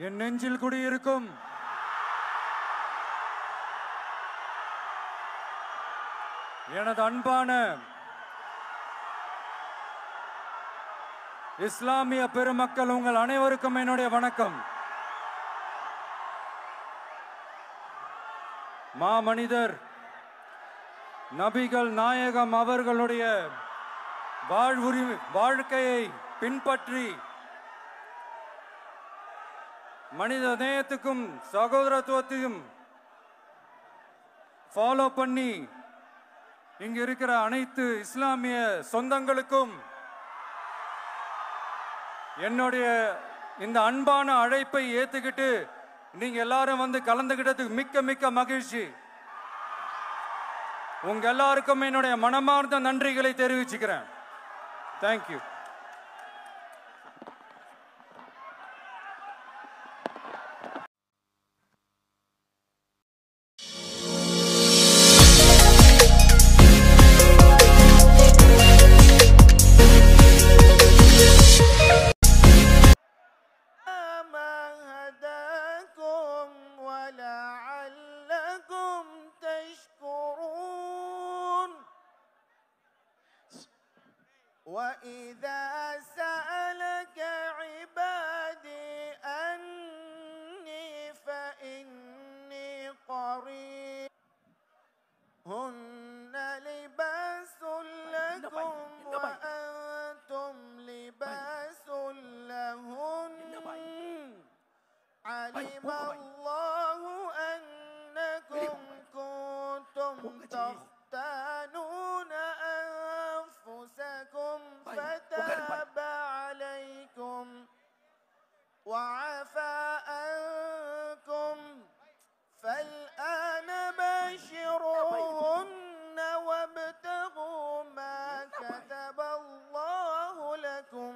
என் நெஞ்சில் குடியிருக்கும் எனது அன்பான இஸ்லாமிய பெருமக்கள் உங்கள் அனைவருக்கும் என்னுடைய வணக்கம். மாமனிதர் நபிகள் நாயகம் அவர்களுடைய வாழ்க்கையை பின்பற்றி மனித நேயத்துக்கும் சகோதரத்துவத்தையும் ஃபாலோ பண்ணி இங்க இருக்கிற அனைத்து இஸ்லாமிய சொந்தங்களுக்கும் என்னுடைய இந்த அன்பான அழைப்பை ஏத்துக்கிட்டு நீங்க எல்லாரும் வந்து கலந்துகிட்டதுக்கு மிக்க மிக்க மகிழ்ச்சி. உங்க எல்லாருக்கும் என்னுடைய மனமார்ந்த நன்றிகளை தெரிவிச்சுக்கிறேன். தேங்க்யூ. وَإِذَا سَأَلَكَ عِبَادِي أَنِّي فَإِنِّي قَرِيبٌ هُنَّ لِبَاسٌ لَكُمْ وَأَنْتُمْ لِبَاسٌ لَهُنَّ عَلِمَ اللَّهُ أَنَّكُمْ كُنْتُمْ تختانون أنفسكم فتاب عليكم وعفى عنكم فالآن باشروهن وابتغوا ما كتب الله لكم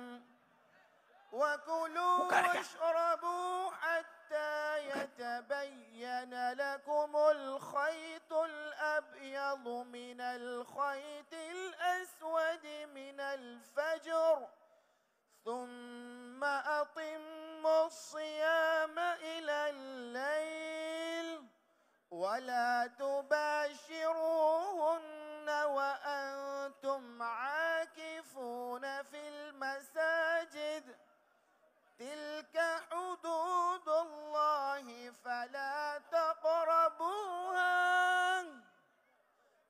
وكلوا واشربوا حتى يتبين لكم الخيط الأبيض من الخيط الأسود من الفجر ثم أتموا الصيام إلى الليل ولا تباشروهن وأنتم عاكفون في المساجد تلك حدود الله فلا تقربوها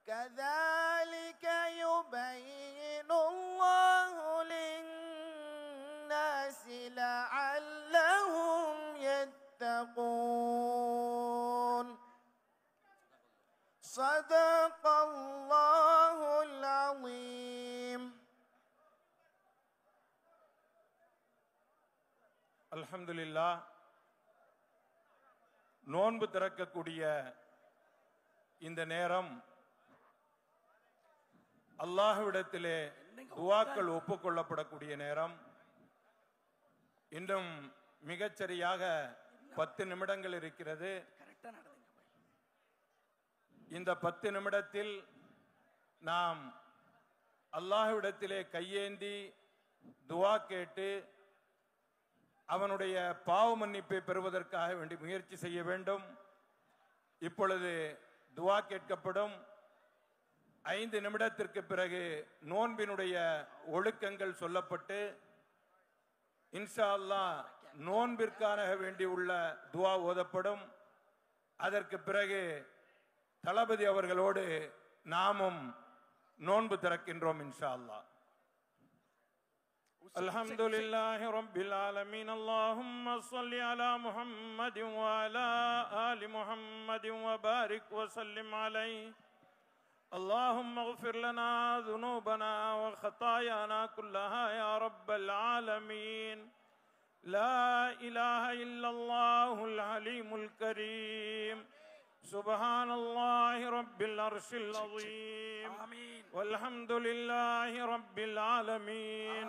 كذلك يبين الله للناس لعلهم يتقون صدق الله العظيم. அல்ஹம்துலில்லாஹ். நோன்பு திறக்கக்கூடிய இந்த நேரம் அல்லாஹ்விடத்திலே துஆக்கள் ஒப்புக்கொள்ளப்படக்கூடிய நேரம். இன்னும் மிகச்சரியாக 10 நிமிடங்கள் இருக்கிறது. இந்த 10 நிமிடத்தில் நாம் அல்லாஹ்விடத்திலே கையேந்தி துஆ கேட்டு அவனுடைய பாவ மன்னிப்பை பெறுவதற்காக வேண்டி முயற்சி செய்ய வேண்டும். இப்பொழுது துஆ கேட்கப்படும். 5 நிமிடத்திற்கு பிறகு நோன்பினுடைய ஒழுக்கங்கள் சொல்லப்பட்டு இன்ஷா அல்லாஹ் நோன்பிற்காக வேண்டி உள்ள துஆ ஓதப்படும். அதற்கு பிறகு தளபதி அவர்களோடு நாமும் நோன்பு திறக்கின்றோம் இன்ஷா அல்லாஹ். الحمد لله رب العالمين اللهم صل على محمد وعلى آل محمد وبارك وسلم عليه اللهم اغفر لنا ذنوبنا وخطايانا كلها يا رب العالمين لا إله إلا الله العليم الكريم سبحان الله رب العرش العظيم والحمد لله رب العالمين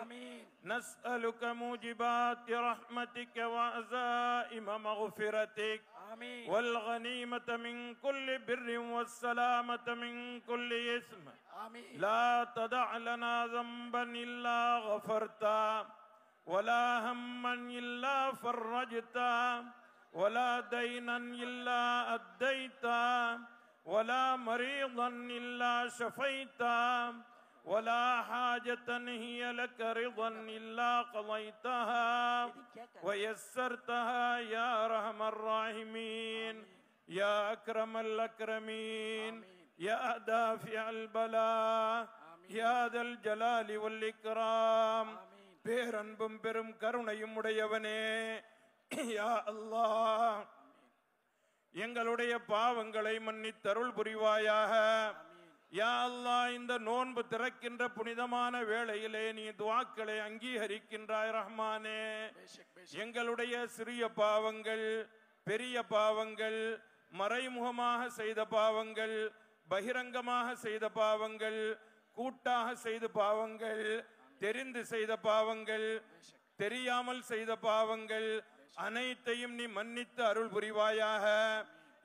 نسألك موجبات رحمتك وعزائم مغفرتك والغنيمة من كل بر والسلامة من كل إثم لا تدع لنا ذنبا إلا غفرته ولا هما إلا فرجته ولا دينا إلا أديته ولا مريضا إلا شفيته ولا حاجة هي لك رضا إلا قضيتها ويسرتها يا أرحم الراحمين يا أكرم الأكرمين يا دافع البلاء يا ذا الجلال والإكرام பேரன்பும் பெரும் கருணையும் உடையவனே யா அல்லாஹ் எங்களுடைய பாவங்களை மன்னித்தருள் புரிவாயாக. யா அல்லாஹ் இந்த நோன்பு திறக்கின்ற புனிதமான வேளையிலே நீ துஆக்களை அங்கீகரிக்கின்றாய் ரஹ்மானே. எங்களுடைய சிறிய பாவங்கள், பெரிய பாவங்கள், மறைமுகமாக செய்த பாவங்கள், பகிரங்கமாக செய்த பாவங்கள், கூட்டாக செய்த பாவங்கள், தெரிந்து செய்த பாவங்கள், தெரியாமல் செய்த பாவங்கள் அனைத்தையும் நீ மன்னித்து அருள் புரிவாயாக.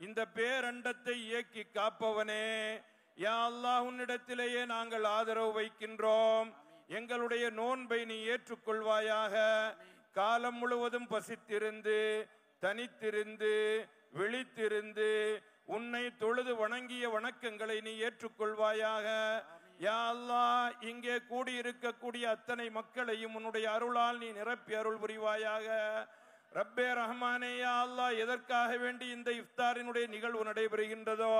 இந்த பேரண்டத்தை இயக்கி காப்பவனே யா அல்லாஹ் உன்னிடத்திலேயே நாங்கள் ஆதரவு வைக்கின்றோம். எங்களுடைய நோன்பை நீ ஏற்றுக்கொள்வாயாக. காலம் முழுவதும் பசித்திருந்து, தனித்திருந்து, விழித்திருந்து உன்னை தொழுது வணங்கிய வணக்கங்களை நீ ஏற்றுக்கொள்வாயாக. யா அல்லாஹ் இங்கே கூடியிருக்கக்கூடிய அத்தனை மக்களையும் உன்னுடைய அருளால் நீ நிரப்பி அருள் புரிவாயாக. ரப்பே ரஹ்மானே யா அல்லாஹ் எதற்காக வேண்டி இந்த இஃப்தாரினுடைய நிகழ்வு நடைபெறுகின்றதோ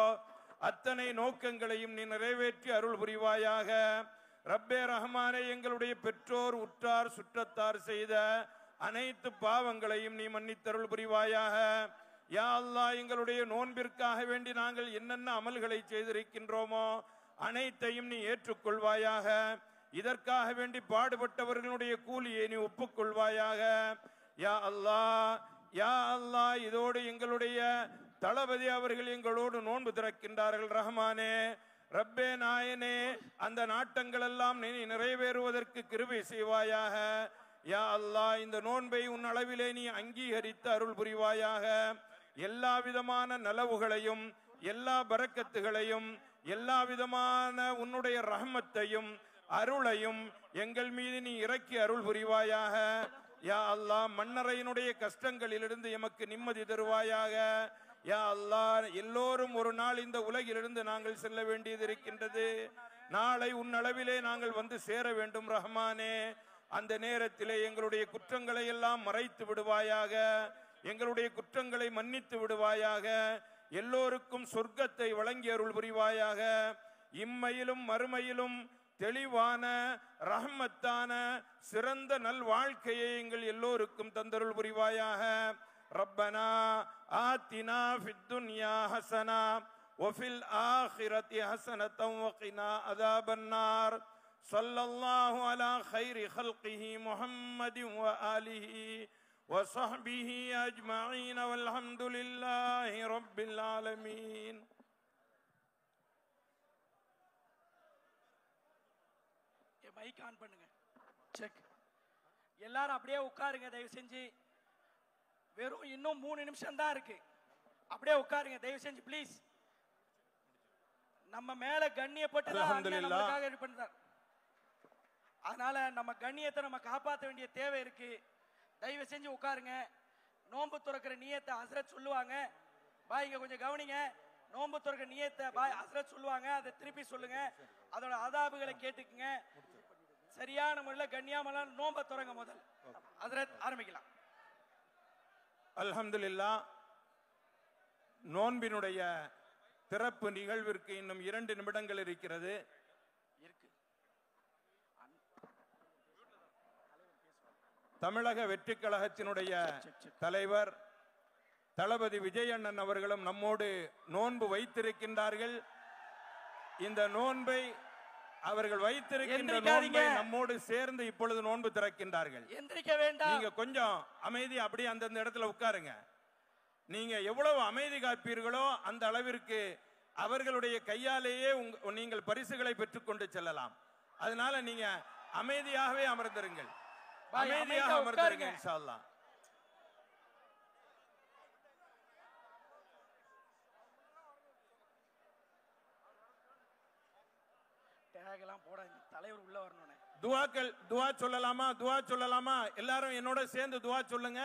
அத்தனை நோக்கங்களையும் நீ நிறைவேற்றி அருள் புரிவாயாக. ரப்பே ரஹ்மானே எங்களுடைய பெற்றோர், உற்றார், சுற்றத்தார் செய்த அனைத்து பாவங்களையும் நீ மன்னித்தருள் புரிவாயாக. யா அல்லாஹ் எங்களுடைய நோன்பிற்காக வேண்டி நாங்கள் என்னென்ன அமல்களை செய்திருக்கின்றோமோ அனைத்தையும் நீ ஏற்றுக்கொள்வாயாக. இதற்காக வேண்டி பாடுபட்டவர்களுடைய கூலியை நீ ஒப்புக்கொள்வாயாக. யா அல்லாஹ் யா அல்லாஹ் இதோடு எங்களுடைய தளபதி அவர்கள் எங்களோடு நோன்பு திறக்கின்றார்கள் ரஹ்மானே. ரப்பே நாயனே அந்த நாட்டங்கள் எல்லாம் நீ நிறைவேறுவதற்கு கிருபை செய்வாயாக. யா அல்லாஹ் இந்த நோன்பை உன் அளவிலே நீ அங்கீகரித்து அருள் புரிவாயாக. எல்லா விதமான நலவுகளையும், எல்லா பரக்கத்துகளையும், எல்லா விதமான உன்னுடைய ரஹ்மத்தையும் அருளையும் எங்கள் மீது நீ இறக்கி அருள் புரிவாயாக. யா அல்லாஹ் மன்னரையினுடைய கஷ்டங்களிலிருந்து எமக்கு நிம்மதி தருவாயாக. யா அல்லாஹ் எல்லோரும் ஒரு நாள் இந்த உலகிலிருந்து நாங்கள் செல்ல வேண்டியது இருக்கின்றது. நாளை உன் அளவிலே நாங்கள் வந்து சேர வேண்டும் ரஹ்மானே. அந்த நேரத்திலே எங்களுடைய குற்றங்களை எல்லாம் மறைத்து விடுவாயாக. எங்களுடைய குற்றங்களை மன்னித்து விடுவாயாக. எல்லோருக்கும் சொர்க்கத்தை வழங்கி அருள் புரிவாயாக. இம்மையிலும் மறுமையிலும் தெளிவான ரஹ்மத்தான சிறந்த நல் வாழ்க்கையை எங்கள் எல்லோருக்கும் தந்தருள் புரிவாயாக. ரப்பனா ஆத்தினா ஃபித் துன்யா ஹஸனா வஃபில் ஆখিরাতি ஹஸனத்தன் வகினா அஸாபன் நார். ஸல்லல்லாஹு அலா கைரி ஹல்கிஹி முஹம்மதின் வ ஆலிஹி وصحبه أجمعين والحمد لله رب العالمين. மைக் ஆன் பண்ணுங்க. செக். எல்லாரும் அப்படியே உட்காருங்க தயவு செஞ்சு. வெறும் இன்னும் 3 நிமிஷம் தான் இருக்கு. அப்படியே உட்காருங்க தயவு செஞ்சு ப்ளீஸ். நம்ம மேல கண்ணியப்பட்டு நமக்காக இது பண்றார். அதனால நம்ம கண்ணியத்தை நம்ம காப்பாற்ற வேண்டிய தேவை இருக்கு. தயவு செஞ்சு உட்காருங்க. நோன்பு துறக்கிற நியத்தை ஹஸ்ரத் சொல்லுவாங்க. பாய் இங்க கொஞ்சம் கவனிங்க. நோன்பு துறக்கிற நியத்தை பாய் ஹஸ்ரத் சொல்லுவாங்க. அதை திருப்பி சொல்லுங்க. அதோட ஆதாபுகளை கேட்டுக்குங்க. சரியான முறையில் கண்ணியமான நோன்பை துறங்க. முதல் ஹஸ்ரத் ஆரம்பிக்கலாம். அல்ஹம்துலில்லாஹ். நோன்பினுடைய திறப்பு நிகழ்விற்கு இன்னும் 2 நிமிடங்கள் இருக்கிறது. தமிழக வெற்றி கழகத்தினுடைய தலைவர் தளபதி விஜயண்ணன் அவர்களும் நம்மோடு நோன்பு வைத்திருக்கின்றார்கள். இந்த நோன்பை அவர்கள் வைத்திருக்கின்ற நோன்பை நம்மோடு சேர்ந்து இப்பொழுது நோன்பு திறக்கின்றார்கள். நீங்க கொஞ்சம் அமைதி அப்படியே அந்தந்த இடத்துல உட்காருங்க. நீங்க எவ்வளவு அமைதி காப்பீர்களோ அந்த அளவிற்கு அவர்களுடைய கையாலேயே நீங்கள் பரிசுகளை பெற்றுக்கொண்டு செல்லலாம். அதனால நீங்க அமைதியாகவே அமர்ந்திருங்கள். அமைதியாக அமர்ந்திருங்க இன்ஷா அல்லாஹ். டேக் எல்லாம் போட தலைவர் உள்ள வரணும். துவா சொல்லலாமா? எல்லாரும் என்னோட சேர்ந்து துவா சொல்லுங்க.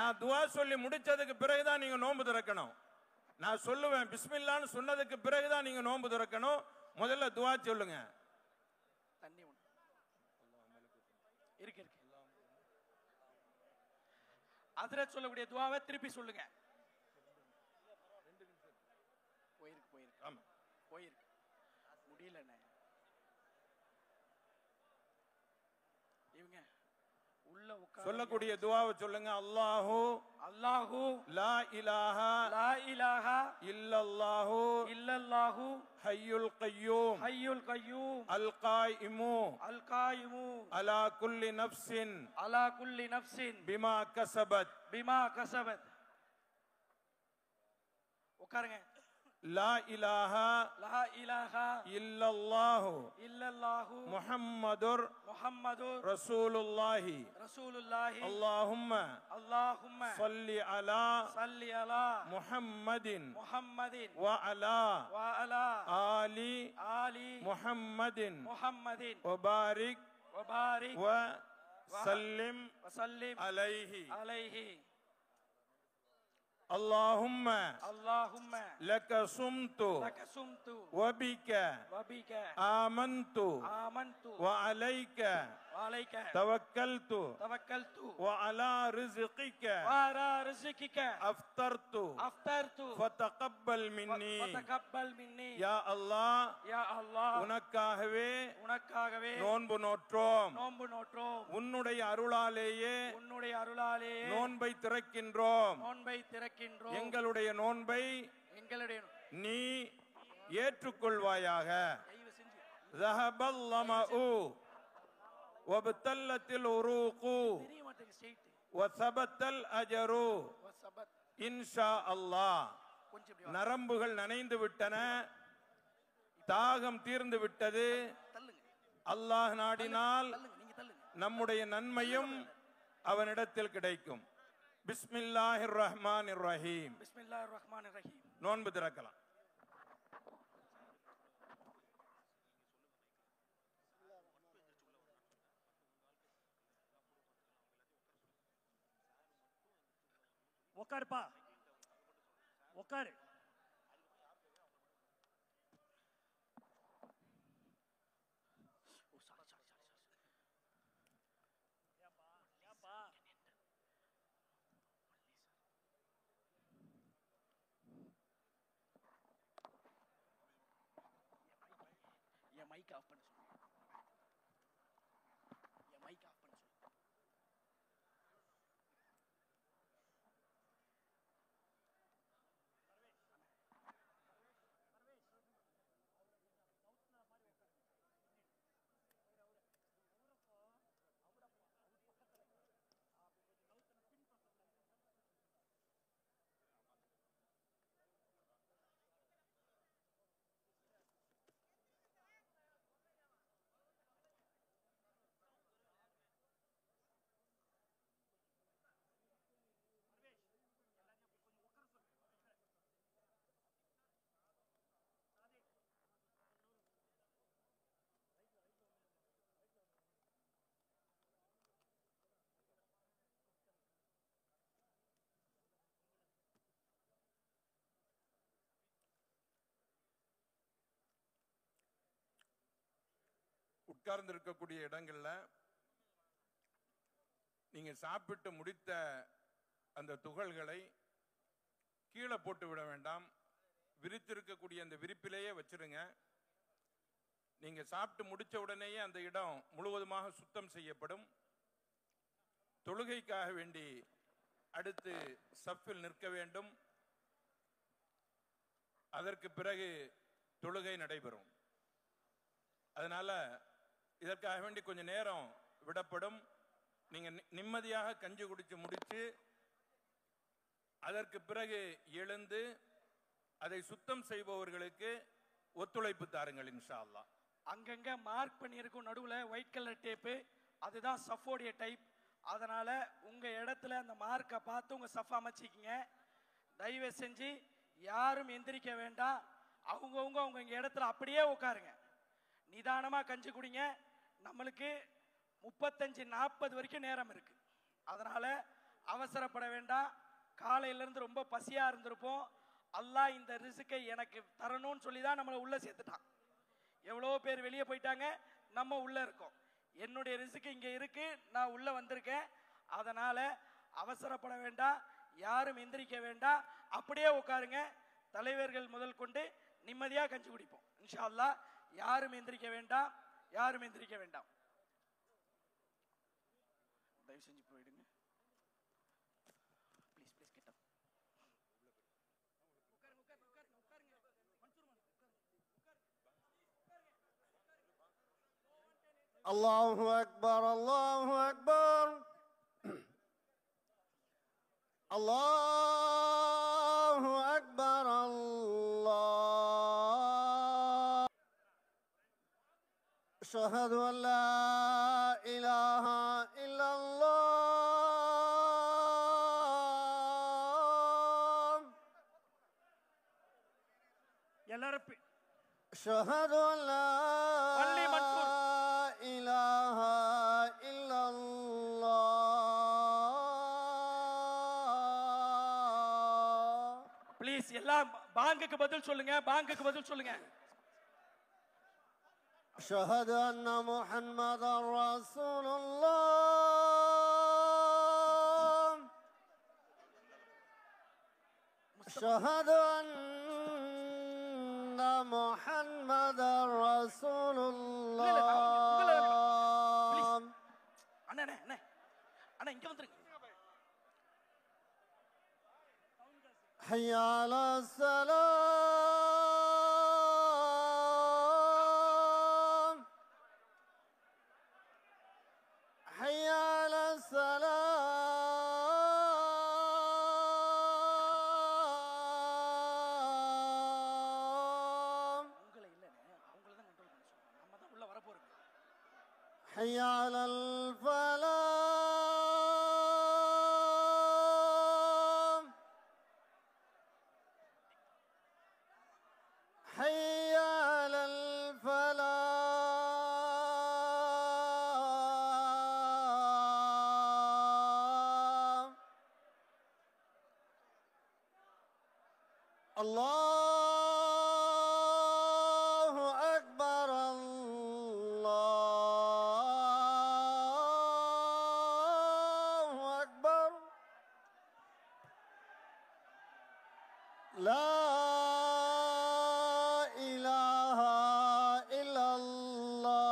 நான் துவா சொல்லி முடிச்சதுக்கு பிறகுதான் நீங்க நோன்பு திறக்கணும். நான் சொல்லுவேன் பிஸ்மில்லான்னு சொன்னதுக்கு பிறகுதான் நீங்க நோன்பு திறக்கணும். முதல்ல துவா சொல்லுங்க. தண்ணி இருக்கு. ஹஜ்ரத் சொல்லக்கூடிய துவாவை திருப்பி சொல்லுங்க. போயிருக்கு முடியலண்ணே. இவங்க உள்ள உட்கார சொல்லக்கூடிய துவாவை சொல்லுங்க. அல்லாஹு லா இலாஹா இல்லல்லாஹு ஹய்யுல் கய்யூம் அல் காயிமு அலா குல்லி நஃப்ஸின் பிமா கஸபத். உட்காருங்க. லா இலாஹா இல்லல்லாஹு முஹம்மதுர் ரசூலுல்லாஹி அல்லாஹும்ம ஸல்லி அலா முஹம்மதின் வ அலா ஆலி முஹம்மதின் வ பாரிக் வ சல்லிம் அலைஹி. اللهم لك صمت وبك آمنت وعليك توكلت وعلى رزقك أفطرت فتقبل مني يا الله. உனக்காகவே நோன்பு நோற்றோம். உன்னுடைய அருளாலேயே நோன்பை திறக்கின்றோம். எங்களுடைய நோன்பை நீ ஏற்றுக்கொள்வாயாக. ذهبல் லமஉ வபத்தல்லத்தில் உரூகு வஸபத்தல் அஜரு இன்ஷா அல்லாஹ். நரம்புகள் நனைந்து விட்டன, தாகம் தீர்ந்து விட்டது. அல்லாஹ் நாடினால் நம்முடைய நன்மையும் அவனிடத்தில் கிடைக்கும். பிஸ்மில்லாஹிர் ரஹ்மானிர் ரஹீம். நோன்பு திறக்கலாம். உட்காருப்பா, உட்காரு. மைக் ஆஃப் பண்ண சொல்லு. மைக் ஆஃப் பண்ண சொல்லு. உட்கார்ந்து இருக்கக்கூடிய இடங்கள்ல நீங்க சாப்பிட்டு முடித்த அந்த துகள்களை கீழே போட்டு விட வேண்டாம். விரித்திருக்கக்கூடிய அந்த விரிப்பிலேயே வச்சிருங்க. நீங்க சாப்பிட்டு முடிச்ச உடனேயே அந்த இடம் முழுவதுமாக சுத்தம் செய்யப்படும். தொழுகைக்காக வேண்டி அடுத்து சஃபில் நிற்க வேண்டும். அதற்கு பிறகு தொழுகை நடைபெறும். அதனால இதற்காக வேண்டி கொஞ்சம் நேரம் விடப்படும். நீங்க நிம்மதியாக கஞ்சி குடிச்சு முடிச்சு அதற்கு பிறகு எழுந்து அதை சுத்தம் செய்பவர்களுக்கு ஒத்துழைப்பு தாருங்கள் இன்ஷா அல்லாஹ். அங்கங்க மார்க் பண்ணியிருக்கும் நடுவுல ஒயிட் கலர் டேப்பு, அதுதான் சஃபோடைய டைப். அதனால உங்க இடத்துல அந்த மார்க்கை பார்த்து உங்க சஃப் அமைச்சிக்கிங்க. தயவு செஞ்சு யாரும் எந்திரிக்க வேண்டாம். அவங்க இடத்துல அப்படியே உட்காருங்க. நிதானமா கஞ்சி குடிங்க. நம்மளுக்கு 35-40 வரைக்கும் நேரம் இருக்கு. அதனால அவசரப்பட வேண்டாம். காலையிலேருந்து ரொம்ப பசியா இருந்திருப்போம். அல்லாஹ் இந்த ரிஸ்கை எனக்கு தரணும்னு சொல்லி தான் நம்மளை உள்ள சேர்த்துட்டான். எவ்வளோ பேர் வெளியே போயிட்டாங்க, நம்ம உள்ள இருக்கோம். என்னுடைய ரிஸ்க் இங்கே இருக்கு, நான் உள்ள வந்திருக்கேன். அதனால அவசரப்பட வேண்டாம், யாரும் எந்திரிக்க வேண்டாம், அப்படியே உட்காருங்க. தலைவர்கள் முதல் கொண்டு நிம்மதியா கஞ்சி குடிப்போம் இன்ஷா அல்லாஹ். யாரும் எந்திரிக்க வேண்டாம், யாரும் எந்திரிக்க வேண்டாம். தயவு செஞ்சு போயிடுங்க. Please please get up. الله أكبر الله أكبر الله أكبر الله أشهد أن لا إله إلا الله எல்லாரும் أشهد أن لا Only Mansoor. إله إلا الله ப்ளீஸ் எல்லாம் பாங்குக்கு பதில் சொல்லுங்க, பாங்குக்கு பதில் சொல்லுங்க. أشهد أن محمدا رسول الله أشهد أن محمدا رسول الله அண்ணா அண்ணா அண்ணா அண்ணா இங்க வந்துருங்க. حي على السلام حي على السلام உங்களை இல்லைண்ணே, அவங்கள தான் கண்ட்ரோல் பண்ண சொல்லுங்க. நம்ம தான் உள்ள வர போறோம். حي على الفلاح حي على الفلاح الله أكبر الله أكبر لا إله إلا الله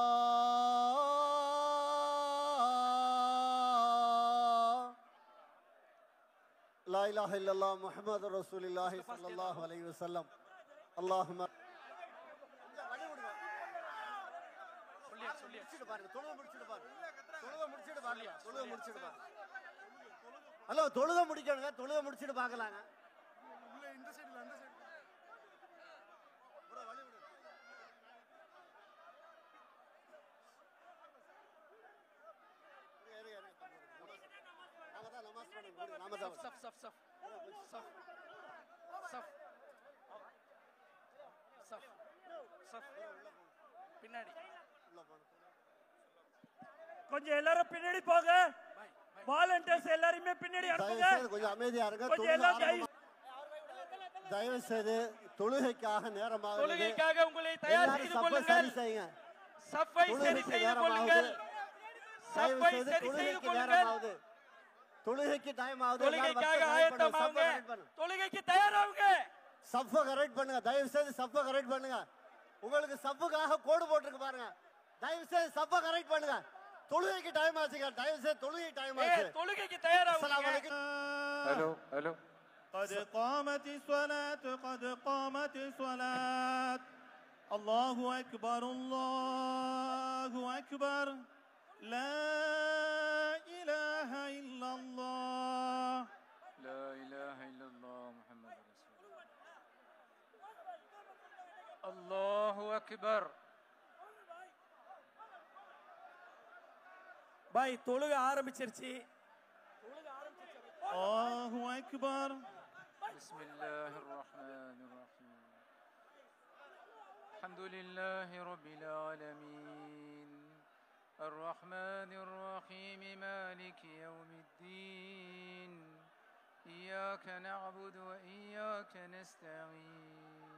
لا إله إلا الله محمد رسول الله صلى الله عليه وسلم اللهم ஹலோ தொழுக முடிக்கணுங்க, தொழுக முடிச்சிட்டு பார்க்கலாங்க. சஃப் சஃப் சஃப் சஃப் சஃப் சஃப் சஃப் பின்னாடி கொஞ்சம் எல்லாரும் பின்னாடி போங்க. வாலண்டியர்ஸ் எல்லாருமே பின்னாடி அனுப்புங்க. கொஞ்சம் அமைதியா இருங்க. கொஞ்சம் எல்லாம் தயவு செய்து தொழுகைக்காக நேரமாக தொழுகைக்காக உங்களை தயார் செய்து கொள்ளுங்கள். சரி செய்யுங்க. சஃபை சரி செய்து கொள்ளுங்கள். சஃபை சரி செய்து கொள்ளுங்கள். தொழுகைக்கு டைம் ஆகுது. தொழுகைக்காக ஆயத்தமாவுங்க. தொழுகைக்கு தயாராவுங்க. சஃபை கரெக்ட் பண்ணுங்க. தயவு செய்து சஃபை கரெக்ட் பண்ணுங்க. உங்களுக்கு சஃபுக்காக கோடு போட்டுருக்கு பாருங்க. தயவு செய்து சஃபை கரெக்ட் பண்ணுங்க. தொழுகைக்கு டைம் ஆச்சுங்க. தயவு செய்து தொழுகை டைம் ஆச்சு. தொழுகைக்கு தயாராவுங்க. அஸ்ஸலாமு அலைக்கும். Hello hello قد قامت الصلاة قد قامت الصلاة الله أكبر الله أكبر لا إله إلا الله لا إله إلا الله محمد رسول الله الله أكبر. பாய் தொழுக ஆரம்பிச்சிருச்சு. الله أكبر بسم الله الرحمن الرحيم الحمد لله رب العالمين الرحمن الرحيم مالك يوم الدين إياك نعبد وإياك نستعين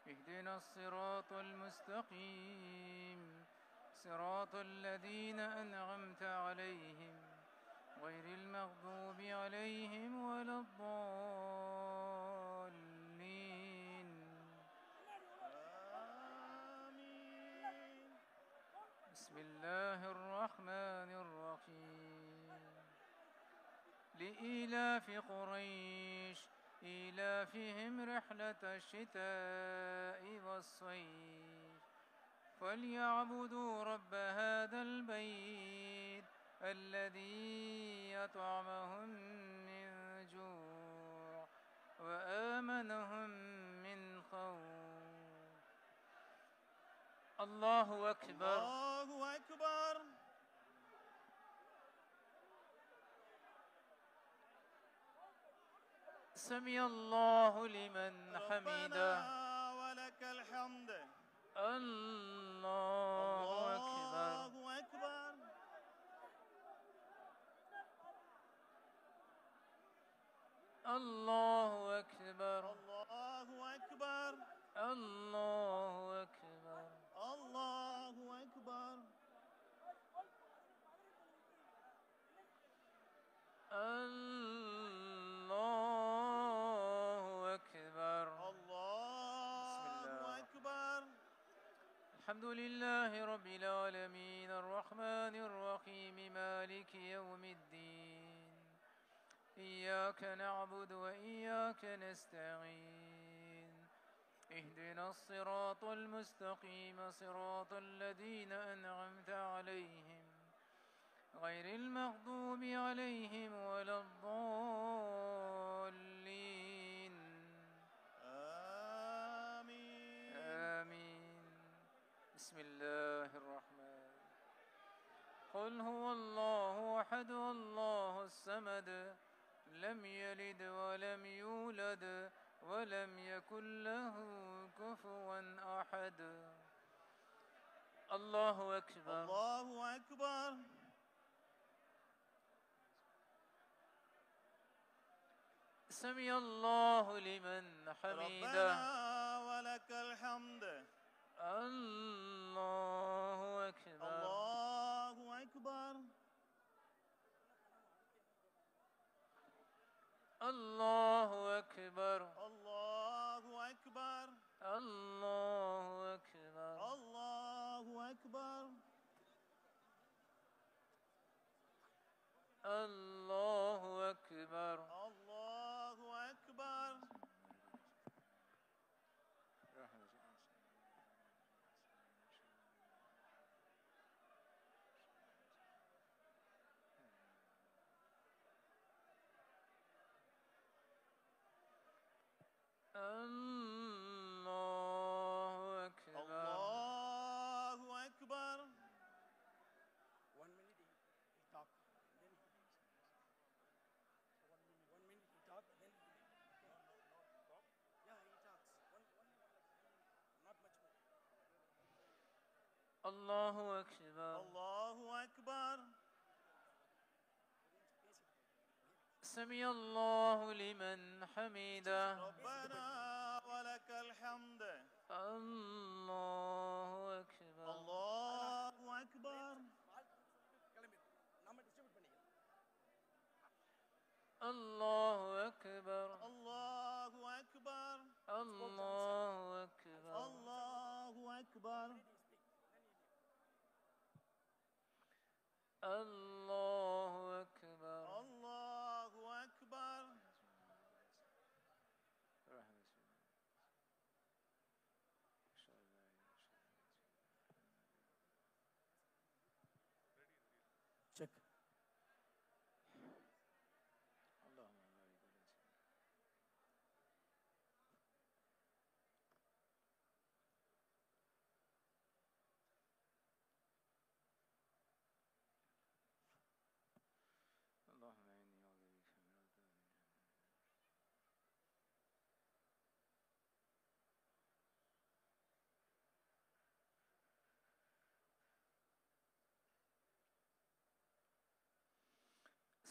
اهدنا الصراط المستقيم صراط الذين أنعمت عليهم غير المغضوب عليهم ولا الضالين آمين. بسم الله الرحمن الرحيم لإيلاف قريش إيلافهم رحلة الشتاء والصيف فليعبدوا رب هذا البيت الذي أطعمهم من جوع وآمنهم من خوف الله أكبر الله أكبر. سمع الله لمن حمده ربنا ولك الحمد. الله أكبر الله أكبر. الله أكبر الله أكبر. الله أكبر الله أكبر. الله أكبر الله أكبر. الحمد لله رب العالمين الرحمن الرحيم مالك يوم الدين إياك نعبد وإياك نستعين اهدنا الصراط المستقيم صراط الذين أنعمت عليهم غير المغضوب عليهم ولا الضالين آمين. آمين بسم الله الرحمن قل هو الله أحد الله الصمد لم يلد ولم يولد ولم يكن له كفوا أحد الله أكبر الله أكبر. سمع الله لمن حمده ربنا ولك الحمد. الله أكبر الله أكبر. الله أكبر الله أكبر. الله أكبر الله أكبر. الله أكبر الله أكبر. الله أكبر الله أكبر. الله أكبر الله أكبر. سمع الله لمن حمده ربنا ولك الحمد. الله أكبر الله أكبر. الله أكبر الله أكبر. الله أكبر الله أكبر. الله أكبر الله أكبر. Check. اللهم إني أعوذ بك من عذاب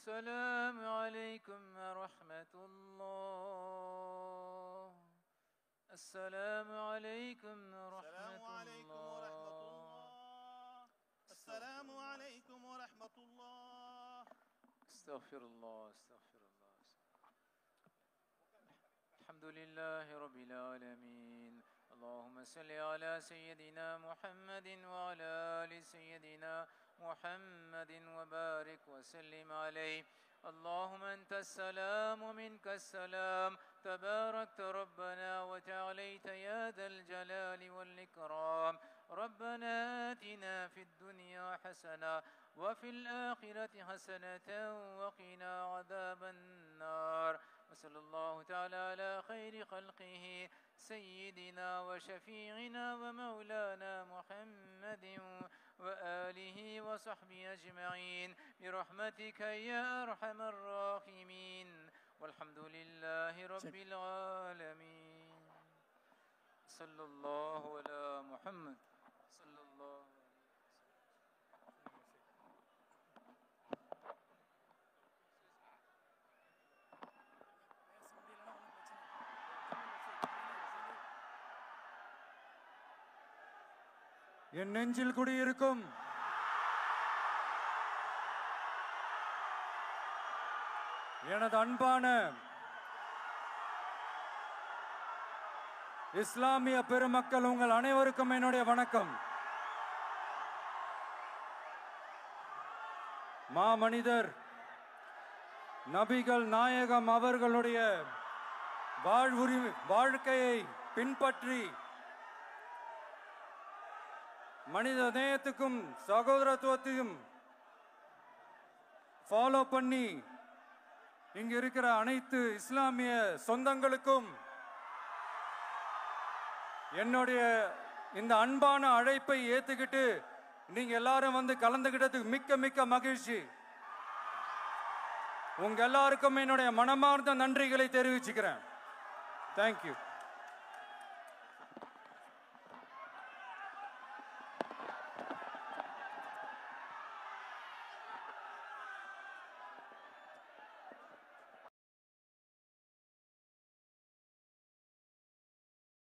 السلام عليكم ورحمة الله. السلام عليكم ورحمة الله. السلام عليكم ورحمة الله. استغفر الله استغفر الله. الحمد لله رب العالمين. اللهم صل على سيدنا محمد وعلى آل سيدنا محمد وبارك وسلم عليه. اللهم أنت السلام ومنك السلام، تباركت ربنا وتعاليت يا ذا الجلال والإكرام. ربنا آتنا في الدنيا حسنة وفي الآخرة حسنة وقنا عذاب النار. وصلى الله تعالى على خير خلقه سيدنا وشفيعنا ومولانا محمد وآله وصحبه أجمعين برحمتك يا أرحم الراحمين. والحمد لله رب العالمين. صلى الله على محمد صلى الله. என் நெஞ்சில் குடியிருக்கும் எனது அன்பான இஸ்லாமிய பெருமக்கள், உங்கள் அனைவருக்கும் என்னுடைய வணக்கம். மாமனிதர் நபிகள் நாயகம் அவர்களுடைய வாழ்க்கையை பின்பற்றி மனித நேயத்துக்கும் சகோதரத்துவத்தையும் ஃபாலோ பண்ணி இங்க இருக்கிற அனைத்து இஸ்லாமிய சொந்தங்களுக்கும் என்னுடைய இந்த அன்பான அழைப்பை ஏத்துக்கிட்டு நீங்க எல்லாரும் வந்து கலந்துகிட்டதுக்கு மிக்க மிக்க மகிழ்ச்சி. உங்க எல்லாருக்கும் என்னுடைய மனமார்ந்த நன்றிகளை தெரிவிச்சுக்கிறேன். தேங்க்யூ.